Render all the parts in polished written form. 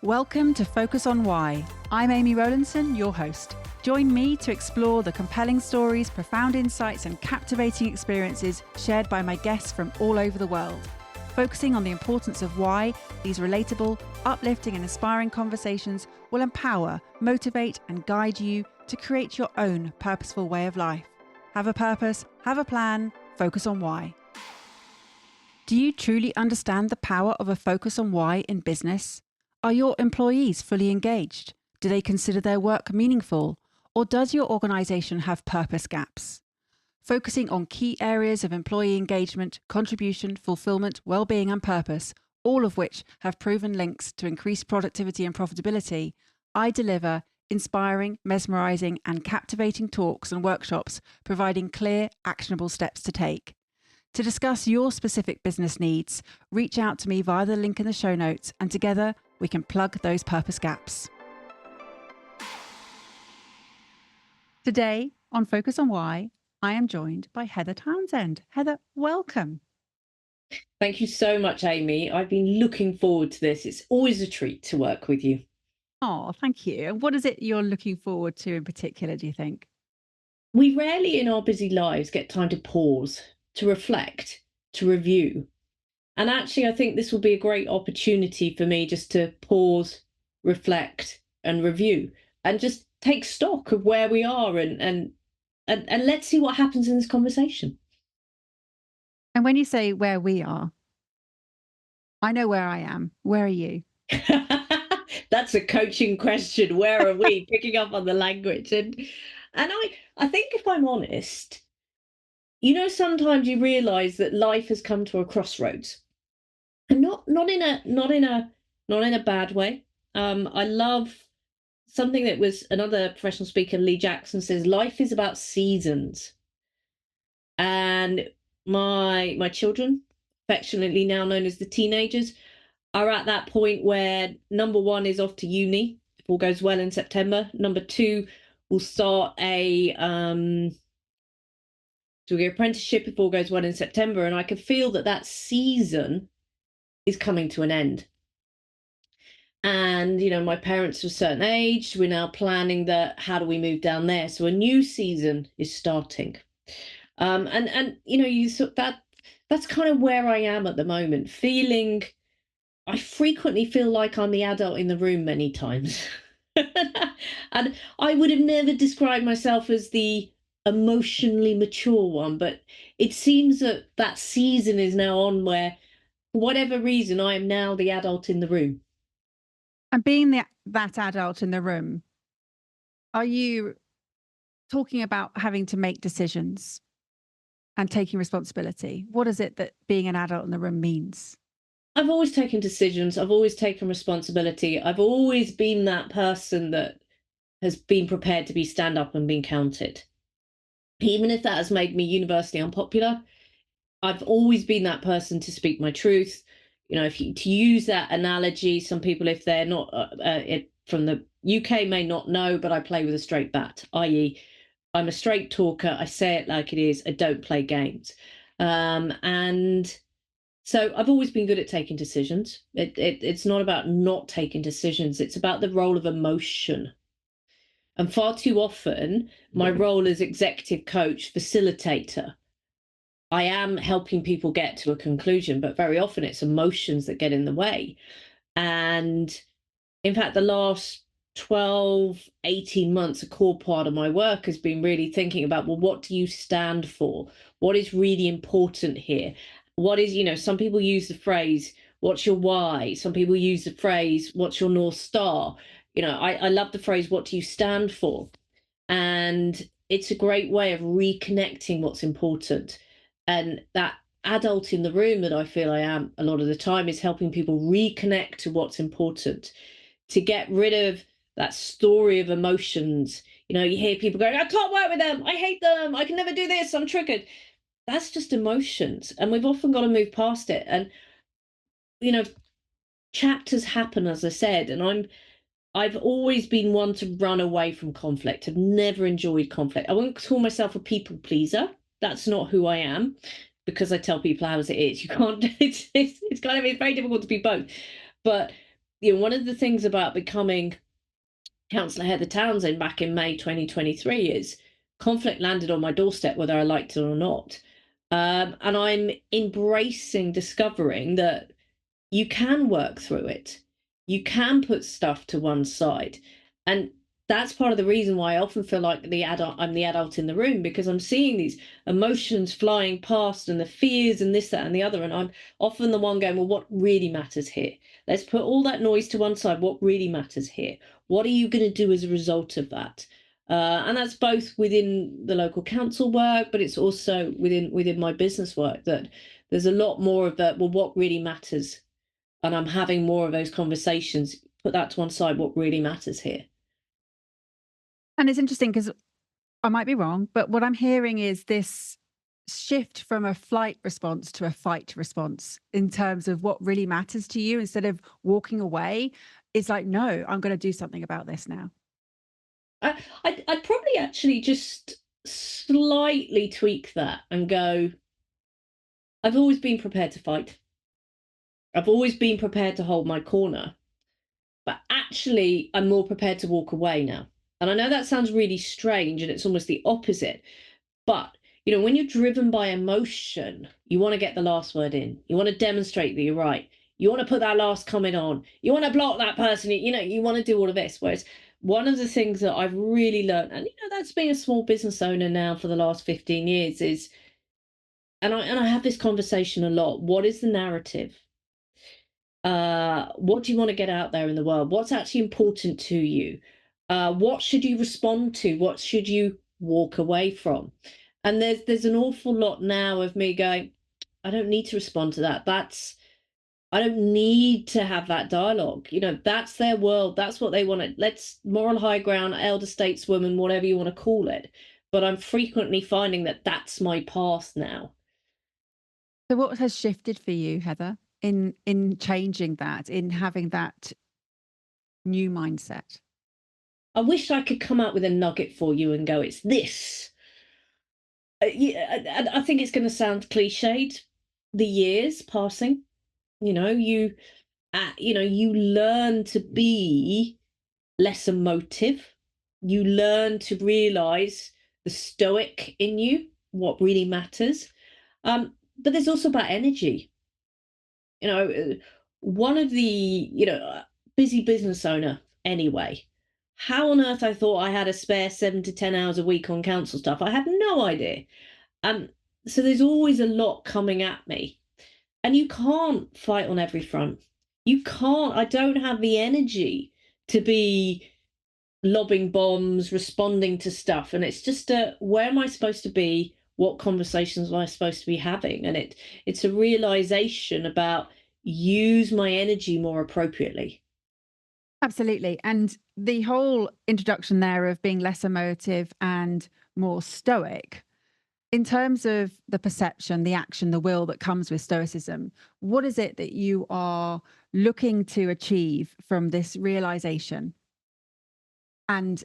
Welcome to Focus on Why. I'm Amy Rowlandson, your host. Join me to explore the compelling stories, profound insights, and captivating experiences shared by my guests from all over the world. Focusing on the importance of why, these relatable, uplifting, and inspiring conversations will empower, motivate, and guide you to create your own purposeful way of life. Have a purpose, have a plan, focus on why. Do you truly understand the power of a focus on why in business? Are your employees fully engaged? Do they consider their work meaningful? Or does your organisation have purpose gaps? Focusing on key areas of employee engagement, contribution, fulfilment, well-being and purpose, all of which have proven links to increased productivity and profitability, I deliver inspiring, mesmerising and captivating talks and workshops providing clear, actionable steps to take. To discuss your specific business needs, reach out to me via the link in the show notes and together we can plug those purpose gaps. Today on Focus on Why, I am joined by Heather Townsend. Heather, welcome. Thank you so much, Amy. I've been looking forward to this. It's always a treat to work with you. Oh, thank you. And what is it you're looking forward to in particular, do you think? We rarely in our busy lives get time to pause, to reflect, to review. And actually, I think this will be a great opportunity for me just to pause, reflect, and review, and just take stock of where we are and let's see what happens in this conversation. And when you say where we are, I know where I am. Where are you? That's a coaching question. Where are we? Picking up on the language. And I think if I'm honest, sometimes you realize that life has come to a crossroads. And not in a bad way. I love something that was another professional speaker, Lee Jackson, says life is about seasons. And my children, affectionately now known as the teenagers, are at that point where number one is off to uni, if all goes well in September. Number two will start a apprenticeship if all goes well in September. And I can feel that season is coming to an end. And, my parents are a certain age. We're now planning how do we move down there? So a new season is starting. That's kind of where I am at the moment, I frequently feel like I'm the adult in the room many times. And I would have never described myself as the emotionally mature one, but it seems that season is now on where, for whatever reason, I am now the adult in the room. And being that adult in the room, are you talking about having to make decisions and taking responsibility? What is it that being an adult in the room means? I've always taken decisions. I've always taken responsibility. I've always been that person that has been prepared to be stand up and been counted. Even if that has made me universally unpopular, I've always been that person to speak my truth. To use that analogy, some people, if they're not from the UK, may not know, but I play with a straight bat, i.e., I'm a straight talker. I say it like it is. I don't play games. And so I've always been good at taking decisions. It's not about not taking decisions. It's about the role of emotion. And far too often, my role as executive coach, facilitator, I am helping people get to a conclusion, but very often it's emotions that get in the way. And in fact, the last 12, 18 months, a core part of my work has been really thinking about, well, what do you stand for? What is really important here? What is, some people use the phrase, what's your why? Some people use the phrase, what's your North Star? I love the phrase, what do you stand for? And it's a great way of reconnecting what's important. And that adult in the room that I feel I am a lot of the time is helping people reconnect to what's important, to get rid of that story of emotions. You hear people going, I can't work with them. I hate them. I can never do this. I'm triggered. That's just emotions. And we've often got to move past it. And, chapters happen, as I said, and I've always been one to run away from conflict. I've never enjoyed conflict. I wouldn't call myself a people pleaser. That's not who I am, because I tell people how it is. You can't, it's very difficult to be both. But one of the things about becoming Councillor Heather Townsend back in May 2023 is conflict landed on my doorstep, whether I liked it or not. And I'm embracing discovering that you can work through it. You can put stuff to one side. And that's part of the reason why I often feel like I'm the adult in the room, because I'm seeing these emotions flying past and the fears and this, that, and the other. And I'm often the one going, well, what really matters here? Let's put all that noise to one side. What really matters here? What are you going to do as a result of that? And that's both within the local council work, but it's also within my business work, that there's a lot more of that. Well, what really matters? And I'm having more of those conversations. Put that to one side. What really matters here? And it's interesting because I might be wrong, but what I'm hearing is this shift from a flight response to a fight response in terms of what really matters to you. Instead of walking away, it's like, no, I'm going to do something about this now. I'd probably actually just slightly tweak that and go, I've always been prepared to fight. I've always been prepared to hold my corner, but actually I'm more prepared to walk away now. And I know that sounds really strange and it's almost the opposite, but when you're driven by emotion, you want to get the last word in. You want to demonstrate that you're right. You want to put that last comment on. You want to block that person. You want to do all of this. Whereas one of the things that I've really learned, and that's been a small business owner now for the last 15 years, is, and I have this conversation a lot. What is the narrative? What do you want to get out there in the world? What's actually important to you? What should you respond to? What should you walk away from? And there's an awful lot now of me going, I don't need to respond to that. I don't need to have that dialogue. That's their world. That's what they want to. Let's moral high ground, elder stateswoman, whatever you want to call it. But I'm frequently finding that that's my path now. So what has shifted for you, Heather, in changing that, in having that new mindset? I wish I could come out with a nugget for you and go, it's this. Yeah, I think it's going to sound cliched. The years passing, you learn to be less emotive. You learn to realize the stoic in you, what really matters. But there's also about energy. One of the busy business owner anyway. How on earth I thought I had a spare 7 to 10 hours a week on council stuff? I had no idea. So there's always a lot coming at me. And you can't fight on every front. You can't. I don't have the energy to be lobbing bombs, responding to stuff. And it's just where am I supposed to be? What conversations am I supposed to be having? And it's a realization about use my energy more appropriately. Absolutely. And the whole introduction there of being less emotive and more stoic, in terms of the perception, the action, the will that comes with stoicism, what is it that you are looking to achieve from this realization? And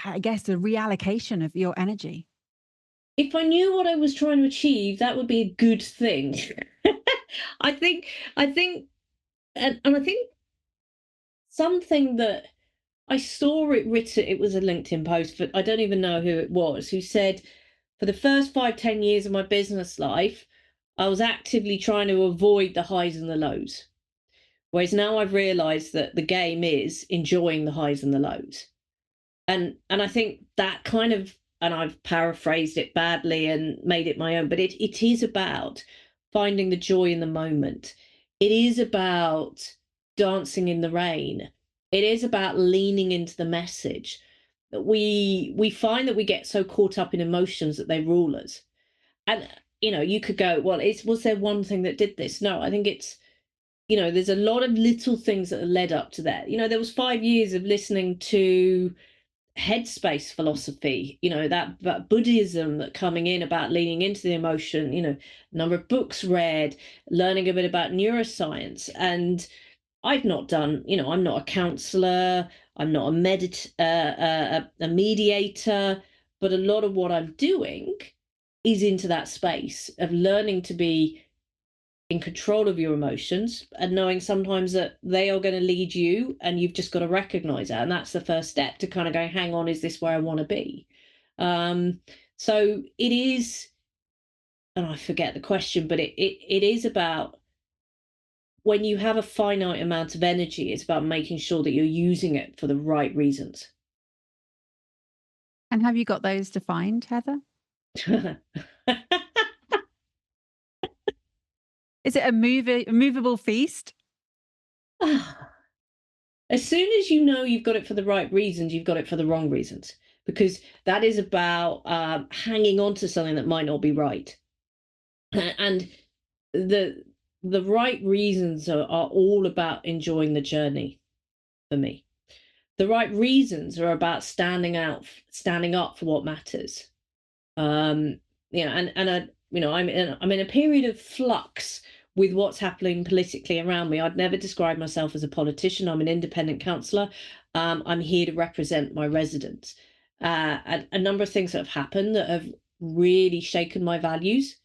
I guess the reallocation of your energy. If I knew what I was trying to achieve, that would be a good thing. I think, and I think something that I saw it written, it was a LinkedIn post, but I don't even know who it was, who said, for the first 5-10 years of my business life, I was actively trying to avoid the highs and the lows. Whereas now I've realized that the game is enjoying the highs and the lows. And I think that kind of, and I've paraphrased it badly and made it my own, but it is about finding the joy in the moment. It is about dancing in the rain. It is about leaning into the message. We find that we get so caught up in emotions that they rule us. And you could go, well, was there one thing that did this? No, I think it's there's a lot of little things that led up to that. There was 5 years of listening to headspace philosophy, that Buddhism that coming in about leaning into the emotion, number of books read, learning a bit about neuroscience. And I've not done, I'm not a counselor, I'm not a mediator, but a lot of what I'm doing is into that space of learning to be in control of your emotions, and knowing sometimes that they are going to lead you, and you've just got to recognize that. And that's the first step to kind of go, hang on, is this where I want to be? So it is, and I forget the question, but it is about, when you have a finite amount of energy, it's about making sure that you're using it for the right reasons. And have you got those defined, Heather? Is it a movable feast? As soon as you know you've got it for the right reasons, you've got it for the wrong reasons, because that is about hanging on to something that might not be right. And the right reasons are all about enjoying the journey for me. The right reasons are about standing up for what matters. I'm in a period of flux with what's happening politically around me. I'd never describe myself as a politician. I'm an independent councillor. I'm here to represent my residents. A number of things that have happened that have really shaken my values.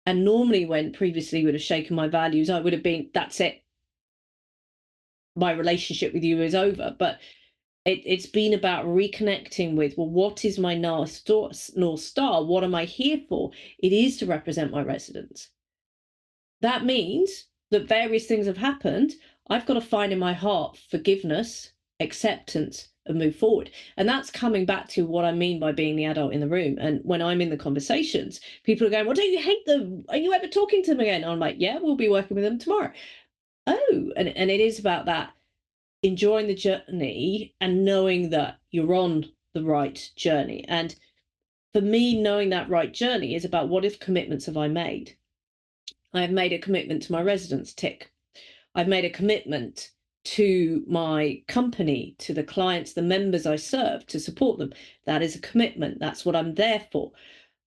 And normally, when previously would have shaken my values, I would have been, that's it. My relationship with you is over. But it's been about reconnecting with, well, what is my North Star? What am I here for? It is to represent my residents. That means that various things have happened. I've got to find in my heart forgiveness, acceptance, and move forward. And that's coming back to what I mean by being the adult in the room. And when I'm in the conversations, people are going, well, don't you hate them? Are you ever talking to them again? And I'm like, yeah, we'll be working with them tomorrow. Oh, and it is about that, enjoying the journey and knowing that you're on the right journey. And for me, knowing that right journey is about, what if commitments have I made? I have made a commitment to my residents, tick. I've made a commitment to my company, to the clients, the members I serve, to support them. That is a commitment. That's what I'm there for.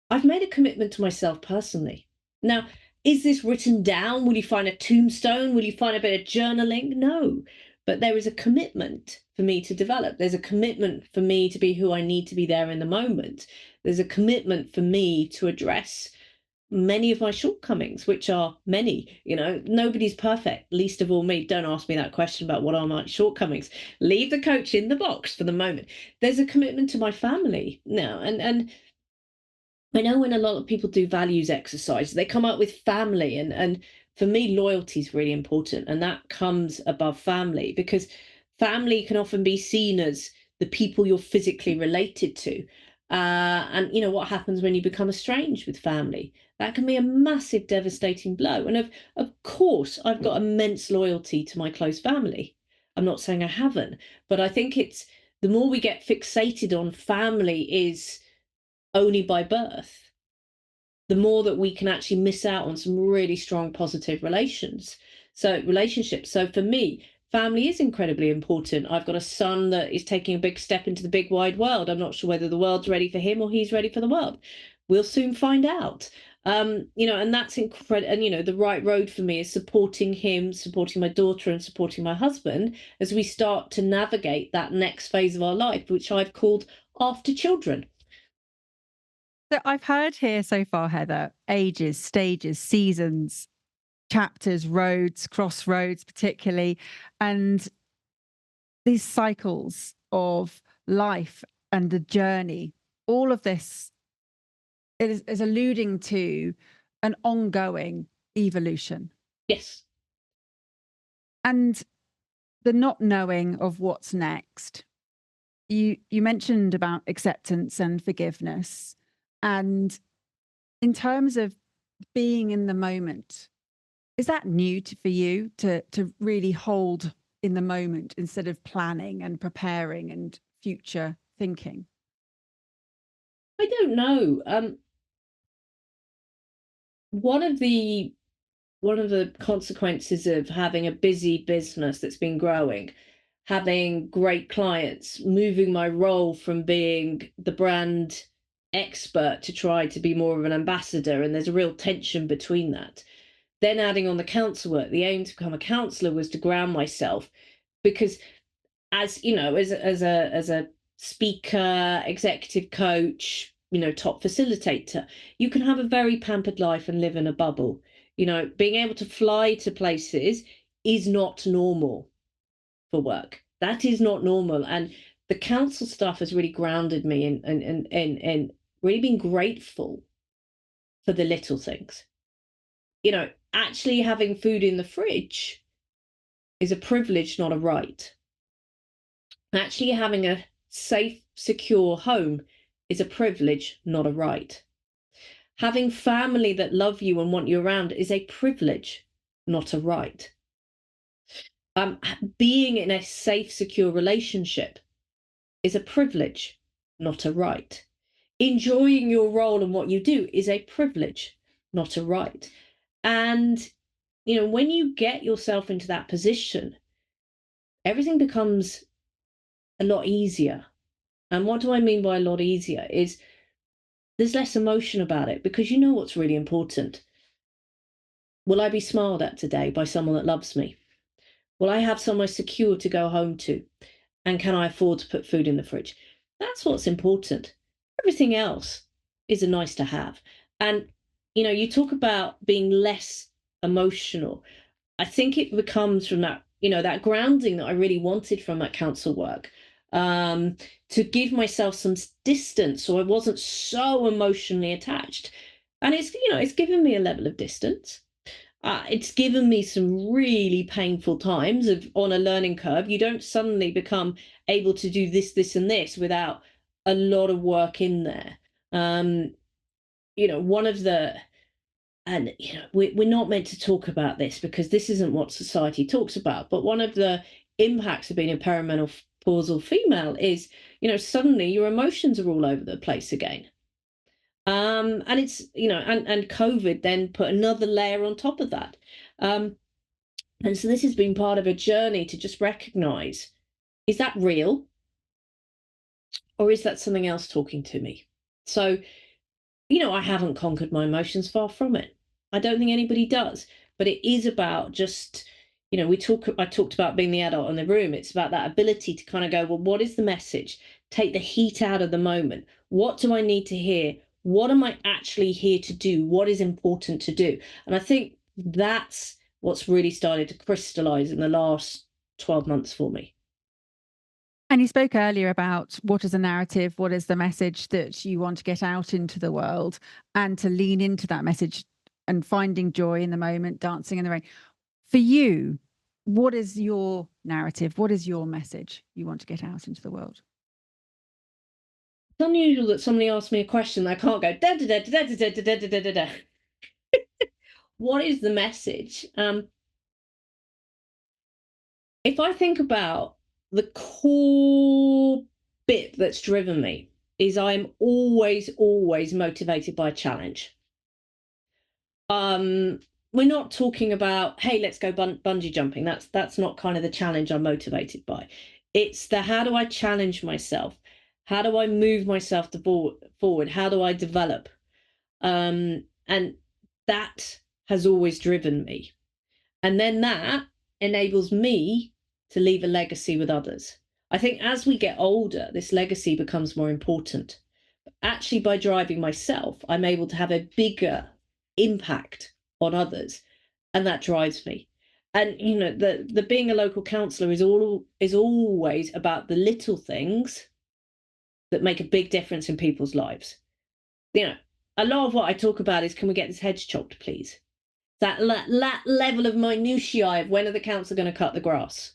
I've made a commitment to myself personally. Now, is this written down? Will you find a tombstone? Will you find a bit of journaling? No. But there is a commitment for me to develop. There's a commitment for me to be who I need to be there in the moment. There's a commitment for me to address many of my shortcomings, which are many. Nobody's perfect, least of all me. Don't ask me that question about what are my shortcomings. Leave the coach in the box for the moment. There's a commitment to my family now, and I know when a lot of people do values exercise, they come up with family, and for me, loyalty is really important, and that comes above family, because family can often be seen as the people you're physically related to. And what happens when you become estranged with family? That can be a massive, devastating blow. And of course, I've got immense loyalty to my close family. I'm not saying I haven't, but I think it's, the more we get fixated on family is only by birth, the more that we can actually miss out on some really strong positive relationships. So for me, family is incredibly important. I've got a son that is taking a big step into the big wide world. I'm not sure whether the world's ready for him or he's ready for the world. We'll soon find out. And that's incredible. And the right road for me is supporting him, supporting my daughter, and supporting my husband as we start to navigate that next phase of our life, which I've called after children. So I've heard here so far, Heather, ages, stages, seasons, chapters, roads, crossroads, particularly, and these cycles of life and the journey. All of this is alluding to an ongoing evolution. Yes. And the not knowing of what's next. You mentioned about acceptance and forgiveness. And in terms of being in the moment, is that new for you to really hold in the moment instead of planning and preparing and future thinking? I don't know. One of the consequences of having a busy business that's been growing, having great clients, moving my role from being the brand expert to try to be more of an ambassador, and there's a real tension between that. Then adding on the council work, the aim to become a councillor was to ground myself, because as you know, as a speaker, executive coach, top facilitator, you can have a very pampered life and live in a bubble. Being able to fly to places is not normal for work. That is not normal. And the council stuff has really grounded me and really been grateful for the little things. Actually having food in the fridge is a privilege, not a right. Actually having a safe, secure home is a privilege, not a right. Having family that love you and want you around is a privilege, not a right. Being in a safe, secure relationship is a privilege, not a right. Enjoying your role and what you do is a privilege, not a right. And, when you get yourself into that position, everything becomes a lot easier. And what do I mean by a lot easier is there's less emotion about it, because you know what's really important. Will I be smiled at today by someone that loves me? Will I have somewhere secure to go home to? And can I afford to put food in the fridge? That's what's important. Everything else is a nice to have. And, you talk about being less emotional. I think it becomes from that, that grounding that I really wanted from that council work, to give myself some distance so I wasn't so emotionally attached. And it's given me a level of distance. It's given me some really painful times on a learning curve. You don't suddenly become able to do this, this, and this without a lot of work in there. One of the, and we're not meant to talk about this because this isn't what society talks about, but one of the impacts of being a perimenopausal female is, suddenly your emotions are all over the place again. And it's, and COVID then put another layer on top of that. And so this has been part of a journey to just recognize, is that real? Or is that something else talking to me? So, I haven't conquered my emotions, far from it. I don't think anybody does, but it is about just, I talked about being the adult in the room. It's about that ability to kind of go, well, what is the message? Take the heat out of the moment. What do I need to hear? What am I actually here to do? What is important to do? And I think that's what's really started to crystallize in the last 12 months for me. And you spoke earlier about what is a narrative, what is the message that you want to get out into the world, and to lean into that message and finding joy in the moment, dancing in the rain. For you, what is your narrative? What is your message you want to get out into the world? It's unusual that somebody asks me a question that I can't go da da da da da da da da da da da. What is the message? If I think about the core bit that's driven me, is I'm always, always motivated by a challenge. We're not talking about, hey, let's go bungee jumping. That's not kind of the challenge I'm motivated by. It's the, how do I challenge myself? How do I move myself forward? How do I develop? And that has always driven me. And then that enables me to leave a legacy with others. I think as we get older, this legacy becomes more important. Actually, by driving myself, I'm able to have a bigger impact on others, and that drives me. And the being a local councillor is always about the little things that make a big difference in people's lives. A lot of what I talk about is, can we get this hedge chopped, please? That level of minutiae of when are the council going to cut the grass?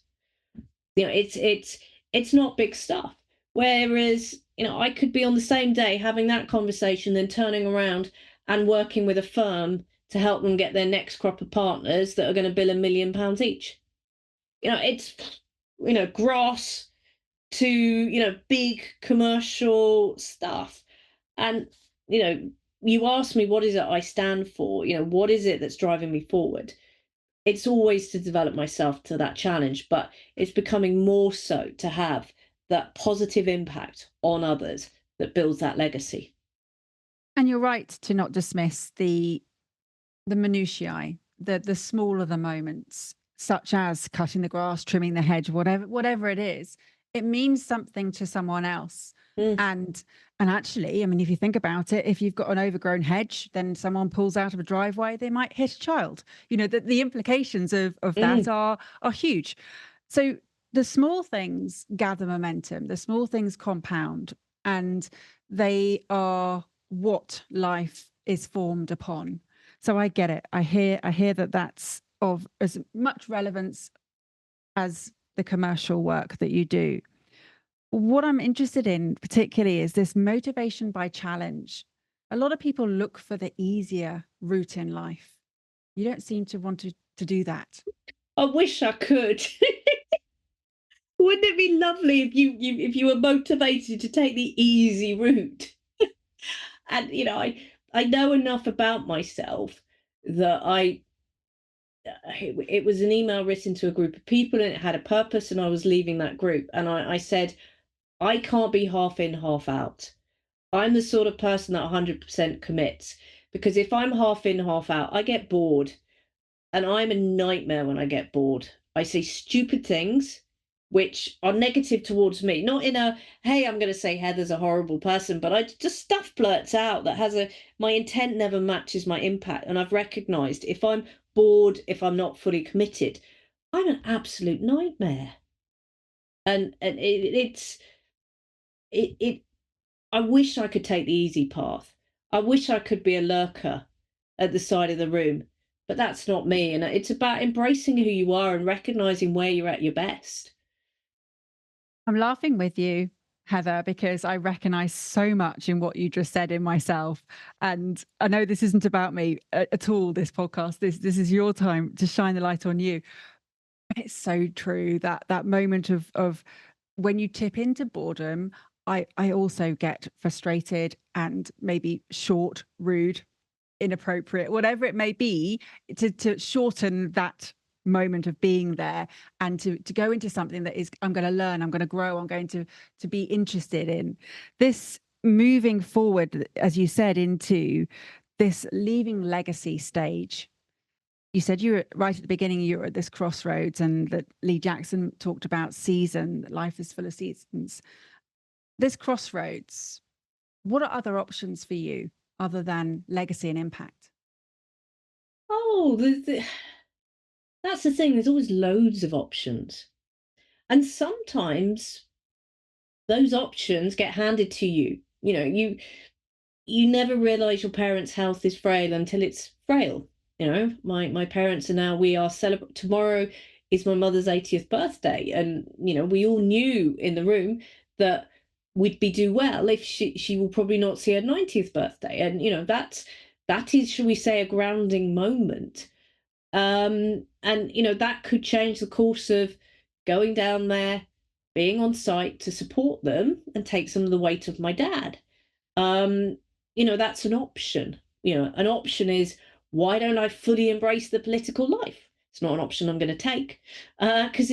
It's not big stuff. Whereas, I could be on the same day having that conversation, then turning around and working with a firm to help them get their next crop of partners that are going to bill £1 million each. It's, grass to, big commercial stuff. And, you ask me, what is it I stand for? What is it that's driving me forward? It's always to develop myself to that challenge, but it's becoming more so to have that positive impact on others that builds that legacy. And you're right to not dismiss the minutiae, the smaller the moments, such as cutting the grass, trimming the hedge, whatever it is. it means something to someone else. Mm. And actually, I mean, if you think about it, if you've got an overgrown hedge, then someone pulls out of a driveway, they might hit a child. You know, the implications of that are huge. So the small things gather momentum, the small things compound, and they are what life is formed upon. So I get it. I hear that that's of as much relevance as the commercial work that you do. What I'm interested in particularly is this motivation by challenge. A lot of people look for the easier route in life. You don't seem to want to do that. I wish I could. Wouldn't it be lovely if you were motivated to take the easy route? And I know enough about myself that it was an email written to a group of people and it had a purpose, and I was leaving that group, and I said, I can't be half in, half out. I'm the sort of person that 100% commits, because if I'm half in, half out, I get bored. And I'm a nightmare when I get bored. I say stupid things which are negative towards me. Not in a, hey, I'm going to say Heather's a horrible person, but I just stuff blurts out that has my intent never matches my impact. And I've recognized if I'm bored, if I'm not fully committed, I'm an absolute nightmare. And it I wish I could take the easy path. I wish I could be a lurker at the side of the room, but that's not me. And it's about embracing who you are and recognizing where you're at your best. I'm laughing with you, Heather, because I recognize so much in what you just said in myself. And I know this isn't about me at all, this podcast. This is your time to shine the light on you. It's so true, that moment of when you tip into boredom, I also get frustrated and maybe short, rude, inappropriate, whatever it may be, to shorten that moment of being there and to go into something that is, I'm going to learn, I'm going to grow, I'm going to be interested in. This moving forward, as you said, into this leaving legacy stage. You said you were right at the beginning, you were at this crossroads, and that Lee Jackson talked about season, that life is full of seasons. This crossroads, what are other options for you other than legacy and impact? Oh, that's the thing. There's always loads of options. And sometimes those options get handed to you. You never realize your parents' health is frail until it's frail. My parents are now, we are celebrating, tomorrow is my mother's 80th birthday, and we all knew in the room that we'd be do well if she will probably not see her 90th birthday. And that is, shall we say, a grounding moment. And that could change the course of going down there, being on site to support them and take some of the weight of my dad. um, that's an option. An option is, why don't I fully embrace the political life? It's not an option I'm going to take, because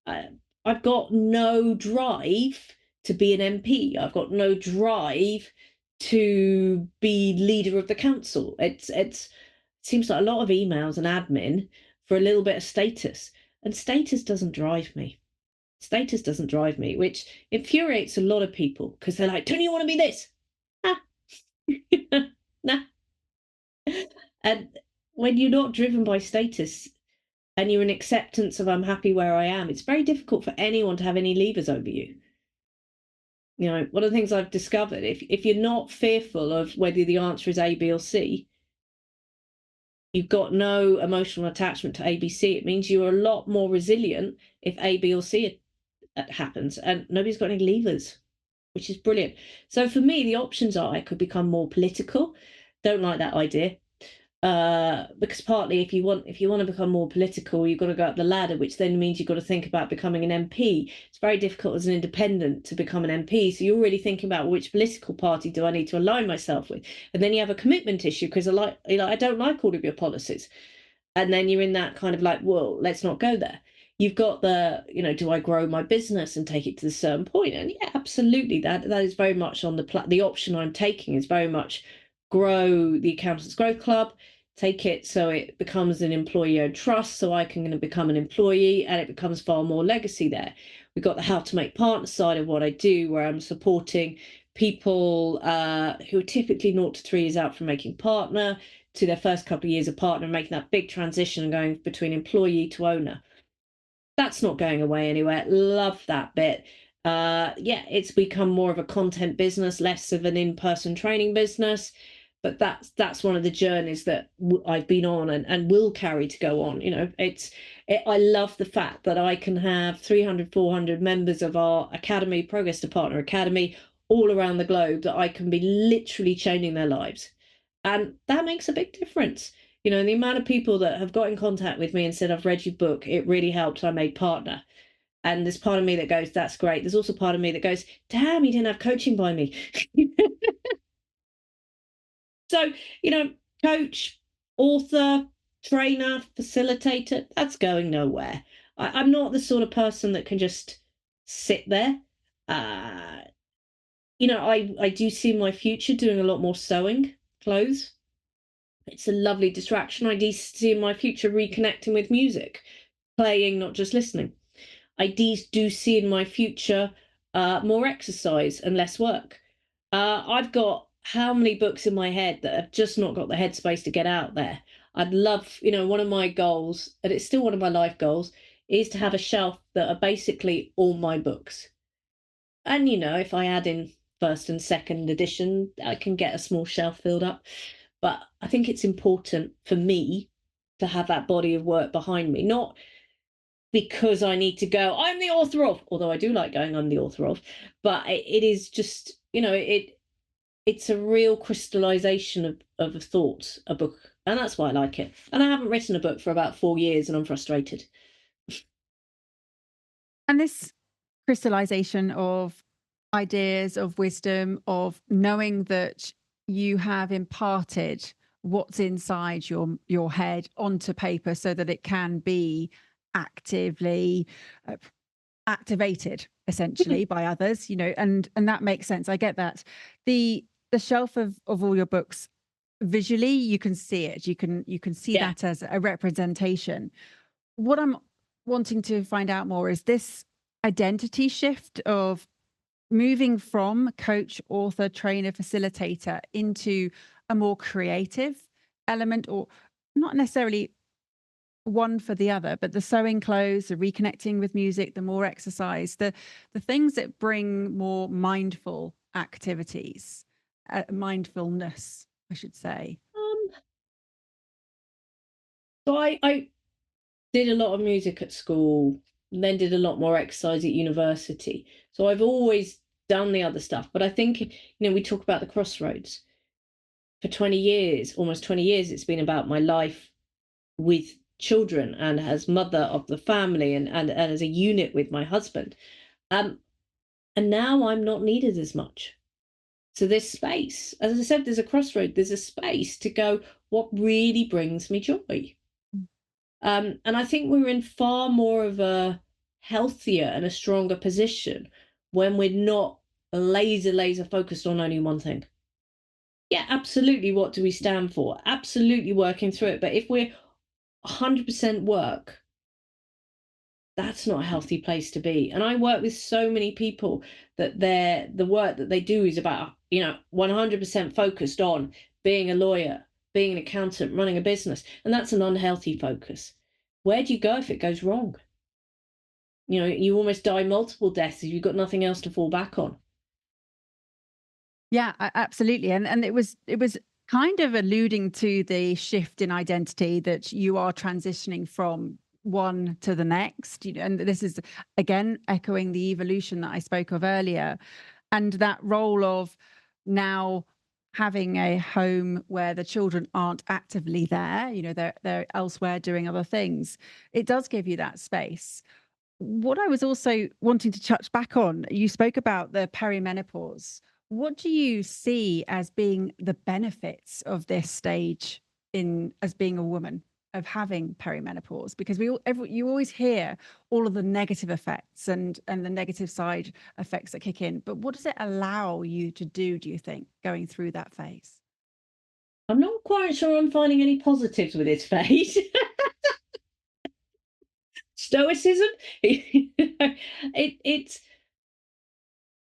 uh, I've got no drive to be an MP. I've got no drive to be leader of the council. It seems like a lot of emails and admin for a little bit of status, and status doesn't drive me. Status doesn't drive me, which infuriates a lot of people, because they're like, don't you want to be this? Ah. Nah. And when you're not driven by status and you're in acceptance of, I'm happy where I am, it's very difficult for anyone to have any levers over you. One of the things I've discovered, if you're not fearful of whether the answer is A, B, or C, you've got no emotional attachment to A, B, C, it means you're a lot more resilient if A, B, or C happens, and nobody's got any levers, which is brilliant. So for me, the options are, I could become more political. Don't like that idea, because partly if you want to become more political, you've got to go up the ladder, which then means you've got to think about becoming an MP. It's very difficult as an independent to become an MP, so you're really thinking about which political party do I need to align myself with, and then you have a commitment issue, because I don't like all of your policies, and then you're in that kind of like, well, let's not go there. You've got the, do I grow my business and take it to a certain point? And yeah, absolutely, that is very much on the option I'm taking is very much grow the Accountants Growth Club, take it so it becomes an employee-owned trust, so I can become an employee, and it becomes far more legacy there. We've got the how to make partner side of what I do, where I'm supporting people who are typically 0 to 3 years out from making partner to their first couple of years of partner, making that big transition and going between employee to owner. That's not going away anywhere. Love that bit. Yeah, it's become more of a content business, less of an in-person training business. But that's one of the journeys that I've been on and will carry to go on. I love the fact that I can have 300, 400 members of our academy, Progress to Partner Academy, all around the globe, that I can be literally changing their lives. And that makes a big difference. The amount of people that have got in contact with me and said, I've read your book, it really helped, I made partner. And there's part of me that goes, that's great. There's also part of me that goes, damn, you didn't have coaching by me. So, coach, author, trainer, facilitator, that's going nowhere. I'm not the sort of person that can just sit there. I do see my future doing a lot more sewing clothes. It's a lovely distraction. I do see my future reconnecting with music, playing, not just listening. I do see in my future more exercise and less work. I've got how many books in my head that have just not got the headspace to get out there. I'd love, one of my goals, and it's still one of my life goals, is to have a shelf that are basically all my books. And, if I add in first and second edition, I can get a small shelf filled up. But I think it's important for me to have that body of work behind me, not because I need to go, I'm the author of, although I do like going, I'm the author of, but it is just, it's a real crystallization of thoughts, a book. And that's why I like it. And I haven't written a book for about 4 years and I'm frustrated. And this crystallization of ideas, of wisdom, of knowing that you have imparted what's inside your head onto paper so that it can be actively activated essentially by others, and that makes sense. I get that. The shelf of all your books, visually you can see it, you can see Yeah. that as a representation. What I'm wanting to find out more is this identity shift of moving from coach, author, trainer, facilitator into a more creative element, or not necessarily one for the other, but the sewing clothes, the reconnecting with music, the more exercise, the things that bring more mindful activities, mindfulness, I should say. So I did a lot of music at school, and then did a lot more exercise at university. So I've always done the other stuff. But I think, we talk about the crossroads. For 20 years, almost 20 years, it's been about my life with children and as mother of the family and as a unit with my husband. And now I'm not needed as much. So there's space. As I said, there's a crossroad, there's a space to go, what really brings me joy? And I think we're in far more of a healthier and a stronger position when we're not laser focused on only one thing. Yeah, absolutely. What do we stand for? Absolutely working through it. But if we're 100% work, that's not a healthy place to be. And I work with so many people that the work that they do is about, 100% focused on being a lawyer, being an accountant, running a business. And that's an unhealthy focus. Where do you go if it goes wrong? You almost die multiple deaths if you've got nothing else to fall back on. Yeah, absolutely. And it was kind of alluding to the shift in identity that you are transitioning from one to the next, and this is again echoing the evolution that I spoke of earlier, and that role of now having a home where the children aren't actively there, they're elsewhere doing other things. It does give you that space. What I was also wanting to touch back on, you spoke about the perimenopause. What do you see as being the benefits of this stage as being a woman, of having perimenopause? Because you always hear all of the negative effects and the negative side effects that kick in. But what does it allow you to do you think, going through that phase? I'm not quite sure I'm finding any positives with this phase. Stoicism, it's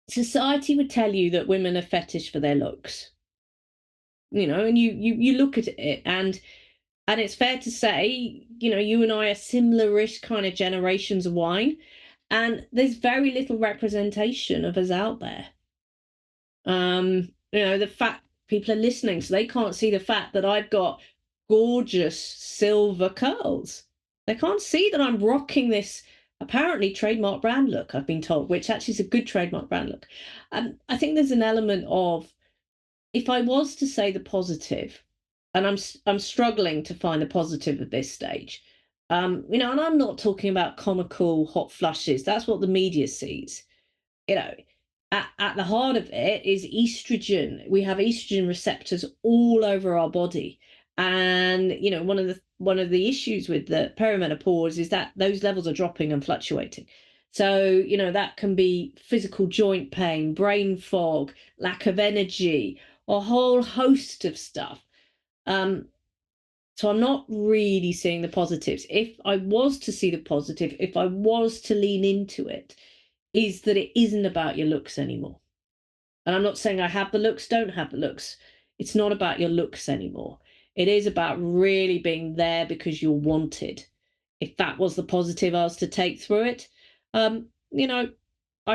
society would tell you that women are fetish for their looks, and you look at it, and it's fair to say, you and I are similar-ish kind of generations of wine, and there's very little representation of us out there. The fact people are listening, so they can't see the fact that I've got gorgeous silver curls. They can't see that I'm rocking this apparently trademark brand look, I've been told, which actually is a good trademark brand look. I think there's an element of, if I was to say the positive, and I'm struggling to find the positive at this stage, and I'm not talking about comical hot flushes. That's what the media sees. You know, at the heart of it is estrogen. We have estrogen receptors all over our body, and one of the issues with the perimenopause is that those levels are dropping and fluctuating. So that can be physical joint pain, brain fog, lack of energy, a whole host of stuff. So I'm not really seeing the positives. If I was to see the positive, if I was to lean into it, is that it isn't about your looks anymore. And I'm not saying I have the looks, don't have the looks. It's not about your looks anymore. It is about really being there because you're wanted. If that was the positive I was to take through it, I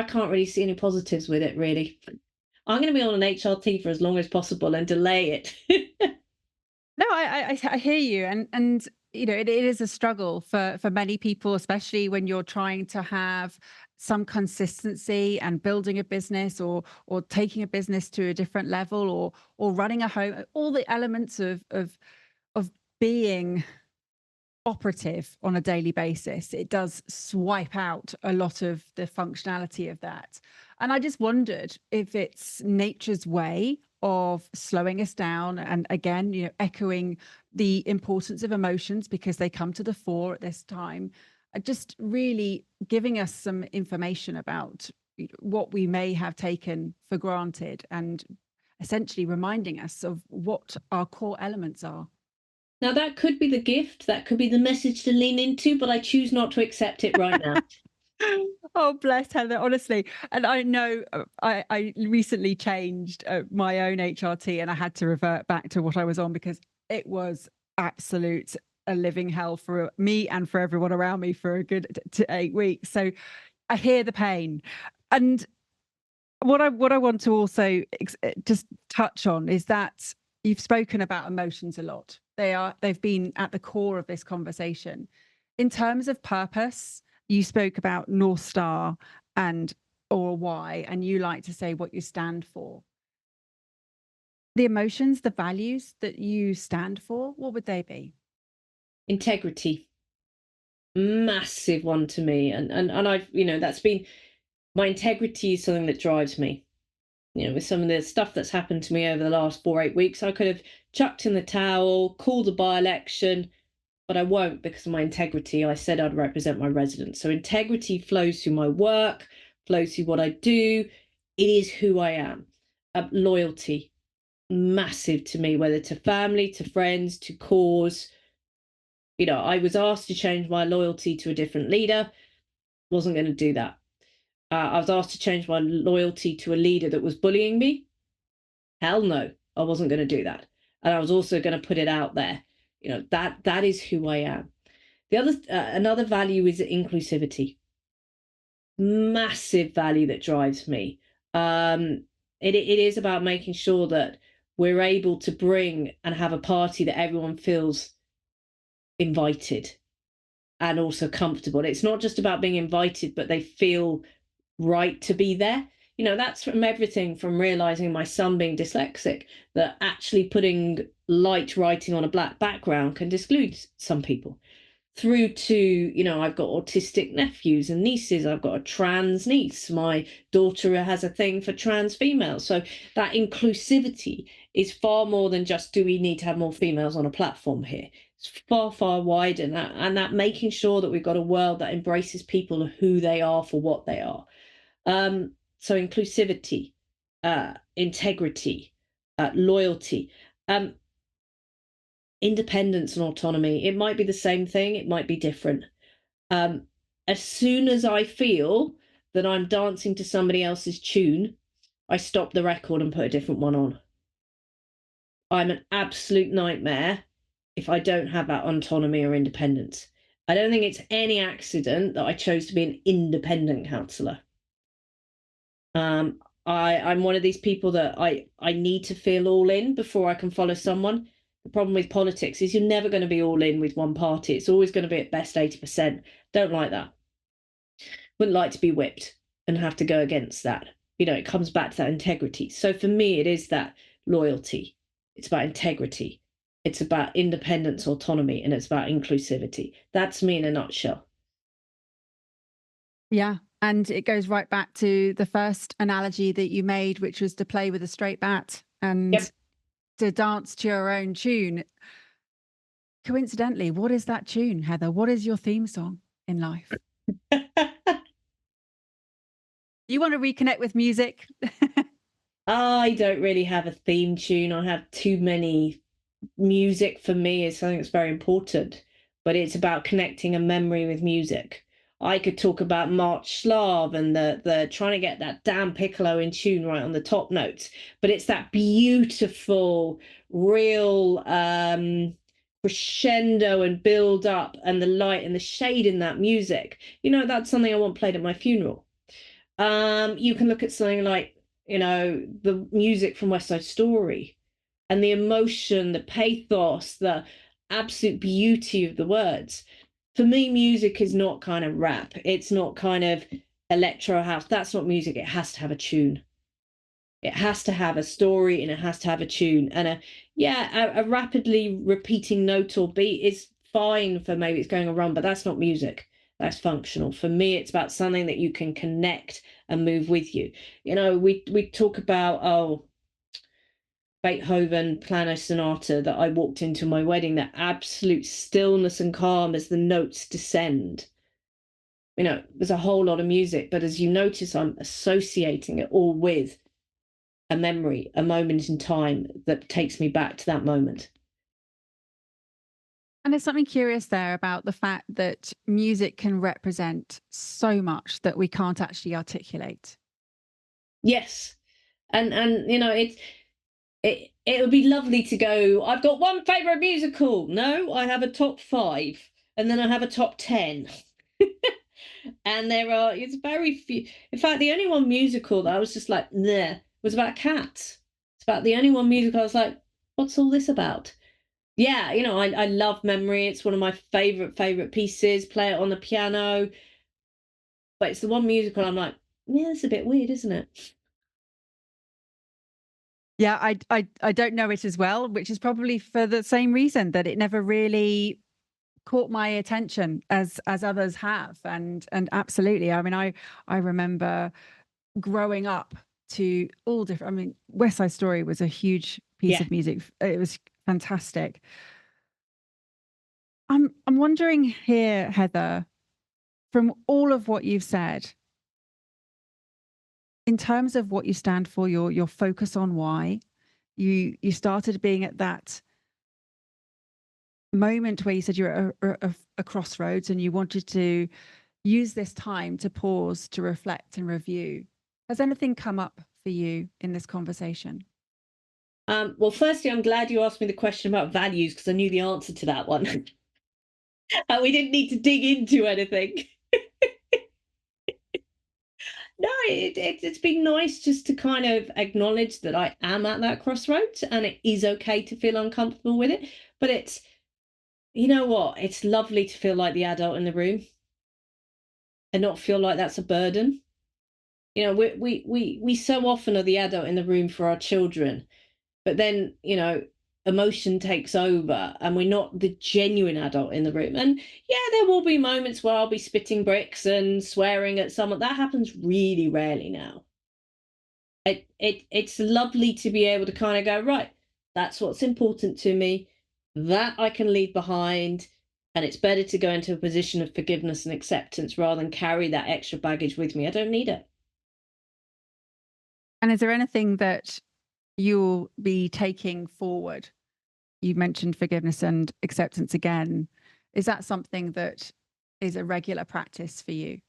can't really see any positives with it, really. I'm going to be on an HRT for as long as possible and delay it. No, I hear you, and it is a struggle for many people, especially when you're trying to have some consistency and building a business, or taking a business to a different level, or running a home. All the elements of being operative on a daily basis, it does swipe out a lot of the functionality of that. And I just wondered if it's nature's way of slowing us down, and again, echoing the importance of emotions because they come to the fore at this time, just really giving us some information about what we may have taken for granted, and essentially reminding us of what our core elements are. Now, that could be the gift, that could be the message to lean into, but I choose not to accept it right now. Oh, bless Heather, honestly. And I know I recently changed my own HRT, and I had to revert back to what I was on because it was absolute a living hell for me and for everyone around me for a good 8 weeks. So I hear the pain. And what I want to also just touch on is that you've spoken about emotions a lot. They've been at the core of this conversation. In terms of purpose, you spoke about North Star and or why, and you like to say what you stand for. The emotions, the values that you stand for, what would they be? Integrity, massive one to me, and I've that's been, my integrity is something that drives me. With some of the stuff that's happened to me over the last 8 weeks, I could have chucked in the towel, called a by-election, but I won't, because of my integrity. I said I'd represent my residents. So integrity flows through my work, flows through what I do. It is who I am. Loyalty, massive to me, whether to family, to friends, to cause. I was asked to change my loyalty to a different leader. Wasn't going to do that. I was asked to change my loyalty to a leader that was bullying me. Hell no, I wasn't going to do that. And I was also going to put it out there. That is who I am. The other another value is inclusivity. Massive value that drives me. It is about making sure that we're able to bring and have a party that everyone feels invited and also comfortable. It's not just about being invited, but they feel right to be there. That's from everything from realizing my son being dyslexic, that actually putting light writing on a black background can disclude some people, through to, I've got autistic nephews and nieces. I've got a trans niece. My daughter has a thing for trans females. So that inclusivity is far more than just, do we need to have more females on a platform here? It's far, far wider than that. And that making sure that we've got a world that embraces people who they are for what they are. So inclusivity, integrity, loyalty. independence and autonomy. It might be the same thing, it might be different. As soon as I feel that I'm dancing to somebody else's tune, I stop the record and put a different one on. I'm an absolute nightmare if I don't have that autonomy or independence. I don't think it's any accident that I chose to be an independent counsellor. I'm one of these people that I need to feel all in before I can follow someone. The problem with politics is you're never going to be all in with one party. It's always going to be at best 80%. Don't like that. Wouldn't like to be whipped and have to go against that. It comes back to that integrity. So for me, it is that loyalty. It's about integrity. It's about independence, autonomy, and it's about inclusivity. That's me in a nutshell. Yeah. And it goes right back to the first analogy that you made, which was to play with a straight bat and to dance to your own tune. Coincidentally, what is that tune, Heather? What is your theme song in life? You want to reconnect with music? I don't really have a theme tune. I have too many. Music for me is something that's very important, but it's about connecting a memory with music. I could talk about March Slav and the trying to get that damn piccolo in tune right on the top notes, but it's that beautiful, real crescendo and build up and the light and the shade in that music. That's something I want played at my funeral. You can look at something like, the music from West Side Story and the emotion, the pathos, the absolute beauty of the words. For me, music is not kind of rap. It's not kind of electro house. That's not music. It has to have a tune. It has to have a story and it has to have a tune. And a rapidly repeating note or beat is fine for maybe it's going around, but that's not music. That's functional. For me, it's about something that you can connect and move with you. We talk about, Beethoven Piano Sonata that I walked into my wedding, that absolute stillness and calm as the notes descend. There's a whole lot of music, but as you notice, I'm associating it all with a memory, a moment in time that takes me back to that moment. And there's something curious there about the fact that music can represent so much that we can't actually articulate. Yes. And it would be lovely to go, I've got one favorite musical. No, I have a top 5 and then I have a top 10. And it's very few. In fact, the only one musical that I was just like, nah, was about cats. It's about the only one musical I was like, what's all this about? Yeah, I love Memory. It's one of my favorite pieces. Play it on the piano. But it's the one musical I'm like, yeah, it's a bit weird, isn't it? Yeah, I don't know it as well, which is probably for the same reason that it never really caught my attention as others have. And absolutely. I mean, I remember growing up to all different. I mean, West Side Story was a huge piece of music. It was fantastic. I'm wondering here, Heather, from all of what you've said, in terms of what you stand for, your focus on why, you started being at that moment where you said you're at a crossroads and you wanted to use this time to pause, to reflect and review. Has anything come up for you in this conversation? Well, firstly, I'm glad you asked me the question about values because I knew the answer to that one. We didn't need to dig into anything. No, it's been nice just to kind of acknowledge that I am at that crossroads and it is okay to feel uncomfortable with it. But you know what? It's lovely to feel like the adult in the room and not feel like that's a burden. We so often are the adult in the room for our children, but then, emotion takes over and we're not the genuine adult in the room. And yeah, there will be moments where I'll be spitting bricks and swearing at someone. That happens really rarely now. It's lovely to be able to kind of go, right, that's what's important to me, that I can leave behind. And it's better to go into a position of forgiveness and acceptance rather than carry that extra baggage with me. I don't need it. And is there anything that you'll be taking forward You mentioned forgiveness and acceptance again. Is that something that is a regular practice for you?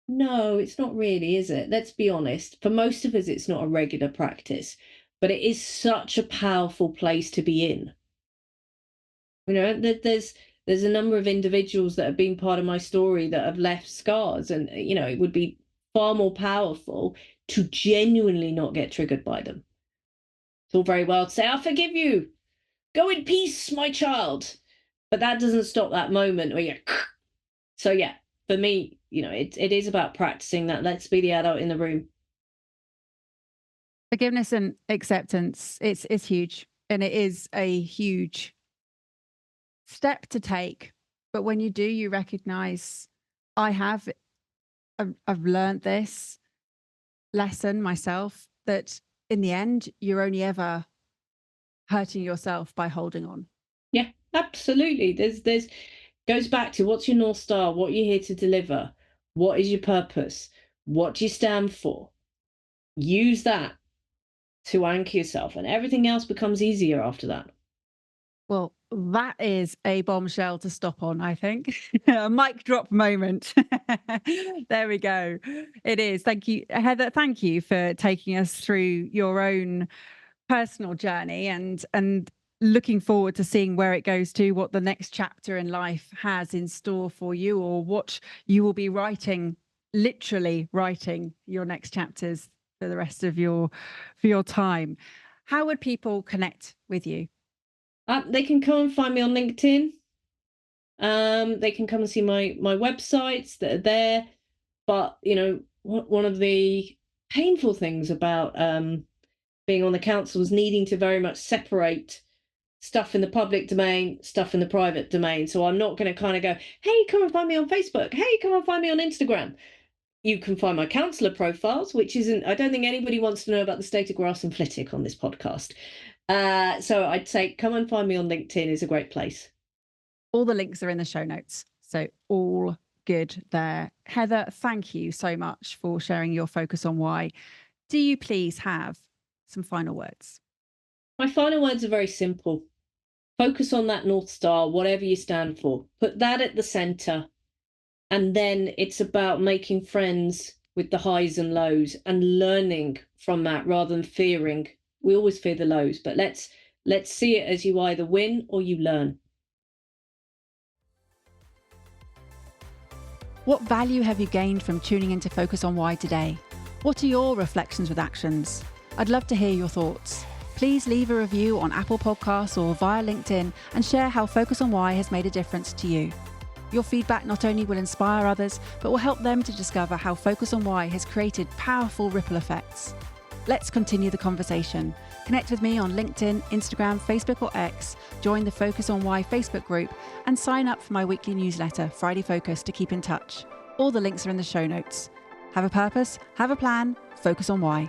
No, it's not really, is it? Let's be honest. For most of us, it's not a regular practice, but it is such a powerful place to be in. There's a number of individuals that have been part of my story that have left scars, and it would be far more powerful to genuinely not get triggered by them. It's all very well to say, "I forgive you. Go in peace, my child," but that doesn't stop that moment where you. So yeah, for me, it is about practicing that. Let's be the adult in the room. Forgiveness and acceptance, it's huge, and it is a huge step to take. But when you do, you recognize, I have, I've learned this lesson myself, that in the end, you're only ever hurting yourself by holding on. Yeah, absolutely. There's goes back to, what's your North Star? What you're here to deliver? What is your purpose? What do you stand for? Use that to anchor yourself, and everything else becomes easier after that. Well, that is a bombshell to stop on, I think. A mic drop moment. There we go. It is. Thank you, Heather. Thank you for taking us through your own personal journey, and looking forward to seeing where it goes to, what the next chapter in life has in store for you, or what you will be writing, literally writing your next chapters for the rest of your time. How would people connect with you? They can come and find me on LinkedIn. They can come and see my websites that are there. But one of the painful things about being on the council was needing to very much separate stuff in the public domain, stuff in the private domain. So I'm not going to kind of go, "Hey, come and find me on Facebook. Hey, come and find me on Instagram." You can find my councillor profiles, which isn't, I don't think anybody wants to know about the state of grass and Flitwick on this podcast. So I'd say come and find me on LinkedIn is a great place. All the links are in the show notes. So all good there. Heather, thank you so much for sharing your focus on why. Do you please have some final words? My final words are very simple. Focus on that North Star, whatever you stand for. Put that at the center. And then it's about making friends with the highs and lows and learning from that rather than fearing. We always fear the lows, but let's see it as you either win or you learn. What value have you gained from tuning into Focus on Why today? What are your reflections with actions? I'd love to hear your thoughts. Please leave a review on Apple Podcasts or via LinkedIn and share how Focus on Why has made a difference to you. Your feedback not only will inspire others, but will help them to discover how Focus on Why has created powerful ripple effects. Let's continue the conversation. Connect with me on LinkedIn, Instagram, Facebook or X, join the Focus on Why Facebook group, and sign up for my weekly newsletter, Friday Focus, to keep in touch. All the links are in the show notes. Have a purpose, have a plan, focus on why.